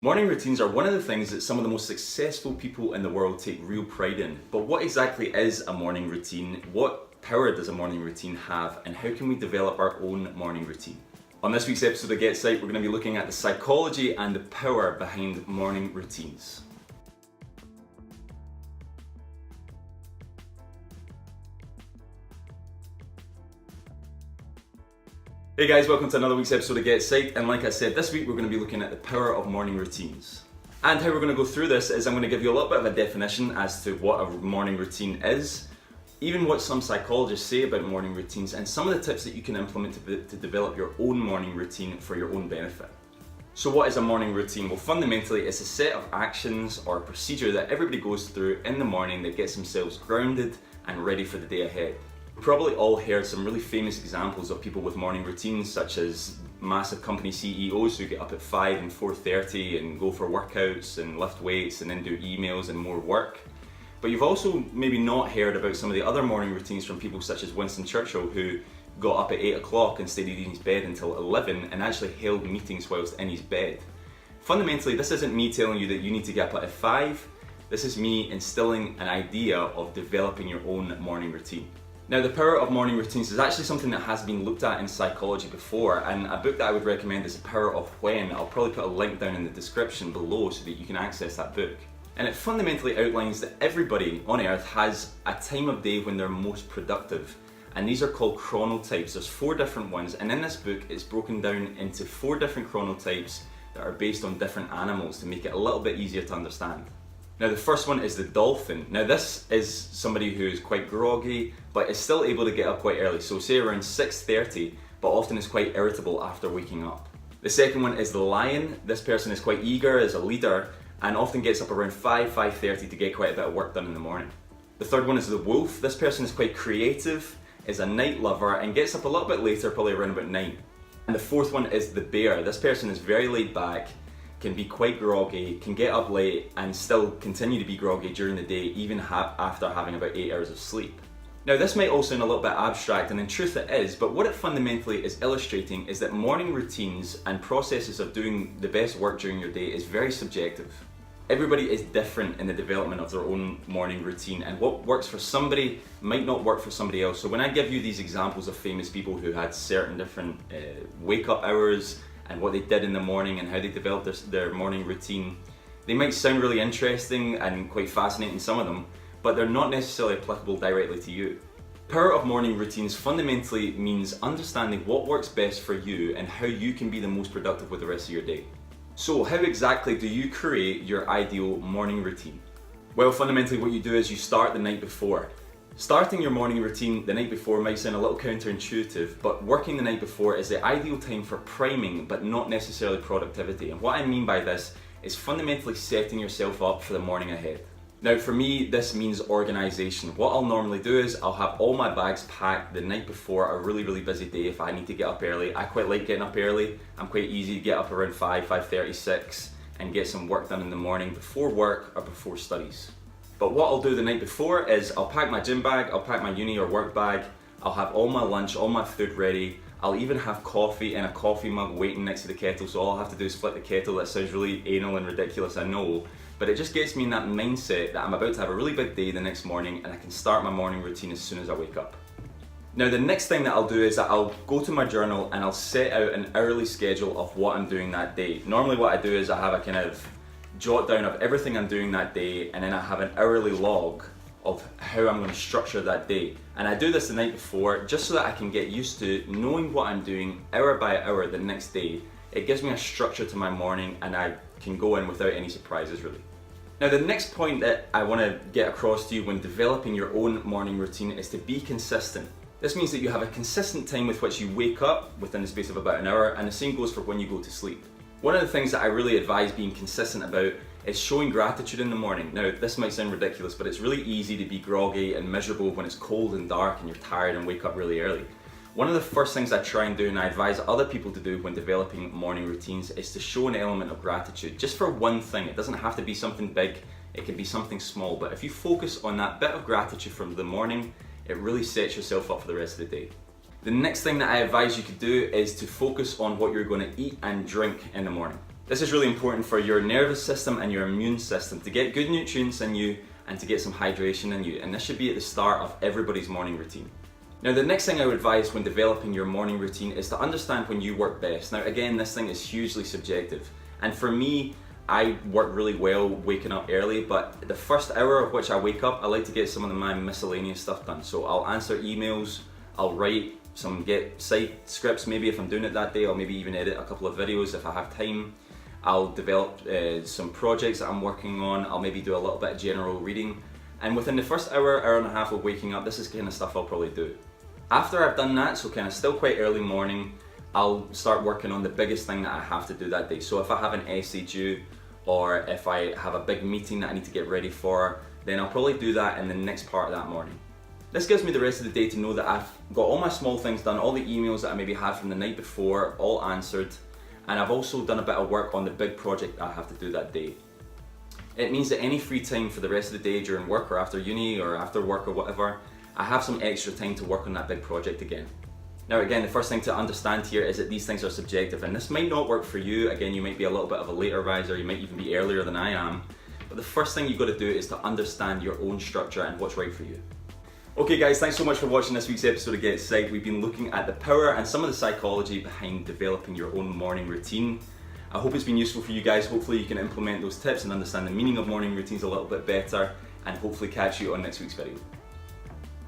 Morning routines are one of the things that some of the most successful people in the world take real pride in. But what exactly is a morning routine? What power does a morning routine have? And how can we develop our own morning routine? On this week's episode of GetPsyched, we're going to be looking at the psychology and the power behind morning routines. Hey guys, welcome to another week's episode of GetPsyched, and like I said, this week we're going to be looking at the power of morning routines. And how we're going to go through this is I'm going to give you a little bit of a definition as to what a morning routine is, even what some psychologists say about morning routines, and some of the tips that you can implement to develop your own morning routine for your own benefit. So what is a morning routine? Well, fundamentally it's a set of actions or a procedure that everybody goes through in the morning that gets themselves grounded and ready for the day ahead. We've probably all heard some really famous examples of people with morning routines, such as massive company CEOs who get up at 5 and 4:30 and go for workouts and lift weights and then do emails and more work. But you've also maybe not heard about some of the other morning routines from people such as Winston Churchill, who got up at 8 o'clock and stayed in his bed until 11 and actually held meetings whilst in his bed. Fundamentally, this isn't me telling you that you need to get up at 5. This is me instilling an idea of developing your own morning routine. Now, the power of morning routines is actually something that has been looked at in psychology before, and a book that I would recommend is The Power of When. I'll probably put a link down in the description below so that you can access that book. And it fundamentally outlines that everybody on earth has a time of day when they're most productive, and these are called chronal types. There's 4 different ones, and in this book it's broken down into 4 different chronal types that are based on different animals to make it a little bit easier to understand. Now, the first one is the dolphin. Now, this is somebody who is quite groggy, but is still able to get up quite early. So say around 6:30, but often is quite irritable after waking up. The second one is the lion. This person is quite eager, is a leader, and often gets up around 5:30 to get quite a bit of work done in the morning. The third one is the wolf. This person is quite creative, is a night lover, and gets up a little bit later, probably around about 9. And the fourth one is the bear. This person is very laid back, can be quite groggy, can get up late and still continue to be groggy during the day, even after having about 8 hours of sleep. Now, this might all sound a little bit abstract, and in truth it is, but what it fundamentally is illustrating is that morning routines and processes of doing the best work during your day is very subjective. Everybody is different in the development of their own morning routine, and what works for somebody might not work for somebody else. So when I give you these examples of famous people who had certain different wake up hours and what they did in the morning and how they developed their morning routine, they might sound really interesting and quite fascinating, some of them, but they're not necessarily applicable directly to you. The power of morning routines fundamentally means understanding what works best for you and how you can be the most productive with the rest of your day. So how exactly do you create your ideal morning routine? Well, fundamentally what you do is you start the night before. Starting your morning routine the night before might sound a little counterintuitive, but working the night before is the ideal time for priming, but not necessarily productivity. And what I mean by this is fundamentally setting yourself up for the morning ahead. Now, for me, this means organization. What I'll normally do is I'll have all my bags packed the night before a really busy day if I need to get up early. I quite like getting up early. I'm quite easy to get up around 5:30, 6 and get some work done in the morning before work or before studies. But what I'll do the night before is I'll pack my gym bag, I'll pack my uni or work bag, I'll have all my lunch, all my food ready. I'll even have coffee in a coffee mug waiting next to the kettle, so all I'll have to do is flip the kettle. That sounds really anal and ridiculous, I know, but it just gets me in that mindset that I'm about to have a really big day the next morning and I can start my morning routine as soon as I wake up. Now, the next thing that I'll do is that I'll go to my journal and I'll set out an hourly schedule of what I'm doing that day. Normally what I do is I have a kind of jot down of everything I'm doing that day, and then I have an hourly log of how I'm going to structure that day. And I do this the night before just so that I can get used to knowing what I'm doing hour by hour the next day. It gives me a structure to my morning and I can go in without any surprises, really. Now, the next point that I want to get across to you when developing your own morning routine is to be consistent. This means that you have a consistent time with which you wake up within the space of about an hour, and the same goes for when you go to sleep. One of the things that I really advise being consistent about is showing gratitude in the morning. Now, this might sound ridiculous, but it's really easy to be groggy and miserable when it's cold and dark and you're tired and wake up really early. One of the first things I try and do, and I advise other people to do when developing morning routines, is to show an element of gratitude, just for one thing. It doesn't have to be something big, it can be something small, but if you focus on that bit of gratitude from the morning, it really sets yourself up for the rest of the day. The next thing that I advise you to do is to focus on what you're going to eat and drink in the morning. This is really important for your nervous system and your immune system to get good nutrients in you and to get some hydration in you, and this should be at the start of everybody's morning routine. Now, the next thing I would advise when developing your morning routine is to understand when you work best. Now again, this thing is hugely subjective, and for me, I work really well waking up early, but the first hour of which I wake up, I like to get some of my miscellaneous stuff done. So I'll answer emails, I'll write some GetPsyched scripts maybe if I'm doing it that day, or maybe even edit a couple of videos if I have time. I'll develop some projects that I'm working on, I'll maybe do a little bit of general reading, and within the first hour and a half of waking up, this is the kind of stuff I'll probably do. After I've done that, so kind of still quite early morning, I'll start working on the biggest thing that I have to do that day. So if I have an essay due, or if I have a big meeting that I need to get ready for, then I'll probably do that in the next part of that morning. This gives me the rest of the day to know that I've got all my small things done, all the emails that I maybe had from the night before, all answered, and I've also done a bit of work on the big project I have to do that day. It means that any free time for the rest of the day during work or after uni or after work or whatever, I have some extra time to work on that big project again. Now again, the first thing to understand here is that these things are subjective, and this might not work for you. Again, you might be a little bit of a later riser, you might even be earlier than I am, but the first thing you've got to do is to understand your own structure and what's right for you. Okay guys, thanks so much for watching this week's episode of GetPsyched. We've been looking at the power and some of the psychology behind developing your own morning routine. I hope it's been useful for you guys. Hopefully you can implement those tips and understand the meaning of morning routines a little bit better, and hopefully catch you on next week's video.